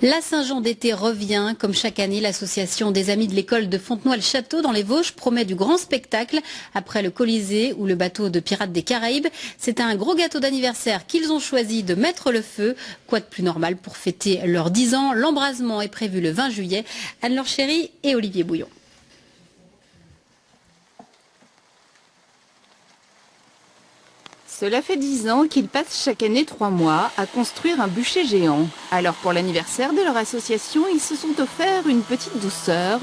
La Saint-Jean d'été revient. Comme chaque année, l'association des Amis de l'école de Fontenoy-le-Château dans les Vosges promet du grand spectacle. Après le Colisée ou le bateau de Pirates des Caraïbes, c'est un gros gâteau d'anniversaire qu'ils ont choisi de mettre le feu. Quoi de plus normal pour fêter leurs 10 ans? L'embrasement est prévu le 20 juillet. Anne-Laure Chéry et Olivier Bouillon. Cela fait 10 ans qu'ils passent chaque année 3 mois à construire un bûcher géant. Alors pour l'anniversaire de leur association, ils se sont offerts une petite douceur.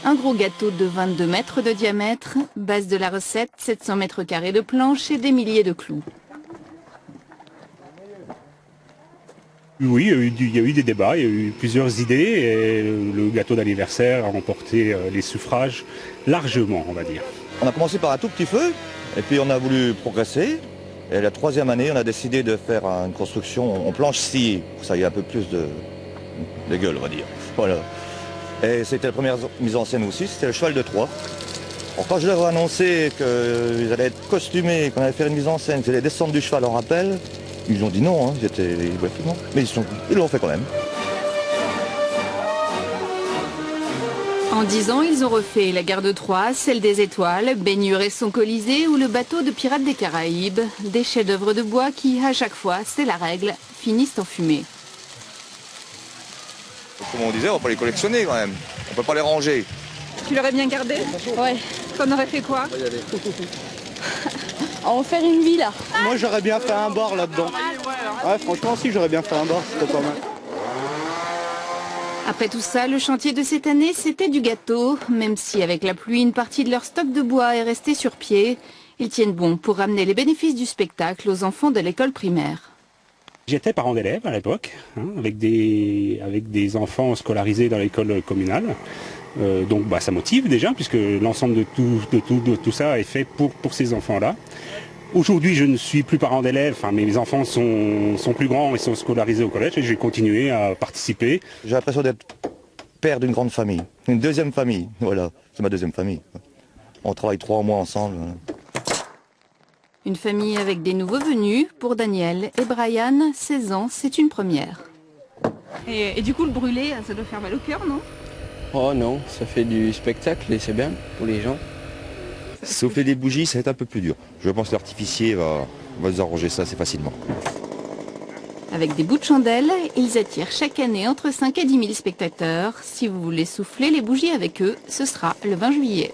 Un gros gâteau de 22 mètres de diamètre, base de la recette, 700 mètres carrés de planches et des milliers de clous. Oui, il y a eu des débats, il y a eu plusieurs idées et le gâteau d'anniversaire a remporté les suffrages largement, on va dire. On a commencé par un tout petit feu et puis on a voulu progresser. Et la 3e année, on a décidé de faire une construction en planche sciée, pour que ça ait un peu plus de gueule, on va dire. Voilà. Et c'était la première mise en scène aussi, c'était le cheval de Troie. Alors, quand je leur ai annoncé qu'ils allaient être costumés, qu'on allait faire une mise en scène, qu'ils allaient descendre du cheval en rappel, ils ont dit non, hein, mais ils l'ont fait quand même. En 10 ans, ils ont refait la gare de Troie, celle des Étoiles, Baignure et son Colisée ou le bateau de Pirates des Caraïbes. Des chefs-d'œuvre de bois qui, à chaque fois, c'est la règle, finissent en fumée. Comme on disait, on va pas les collectionner quand même. On peut pas les ranger. Tu l'aurais bien gardé? Ouais. T'en aurais fait quoi? En faire une villa. Moi j'aurais bien fait un bar là-dedans. Ouais, franchement si, j'aurais bien fait un bar, c'était pas mal. Après tout ça, le chantier de cette année, c'était du gâteau. Même si avec la pluie, une partie de leur stock de bois est restée sur pied, ils tiennent bon pour ramener les bénéfices du spectacle aux enfants de l'école primaire. J'étais parent d'élèves à l'époque, avec des enfants scolarisés dans l'école communale. Donc ça motive déjà, puisque l'ensemble de tout ça est fait pour ces enfants-là. Aujourd'hui, je ne suis plus parent d'élèves, mes enfants sont plus grands et sont scolarisés au collège et je vais continuer à participer. J'ai l'impression d'être père d'une grande famille, une deuxième famille, voilà, c'est ma deuxième famille. On travaille 3 mois ensemble. Voilà. Une famille avec des nouveaux venus. Pour Daniel et Brian, 16 ans, c'est une première. Et du coup, le brûlé, ça doit faire mal au cœur, non? Oh non, ça fait du spectacle et c'est bien pour les gens. Souffler des bougies, ça va être un peu plus dur. Je pense que l'artificier va nous arranger ça assez facilement. Avec des bouts de chandelle, ils attirent chaque année entre 5 et 10 000 spectateurs. Si vous voulez souffler les bougies avec eux, ce sera le 20 juillet.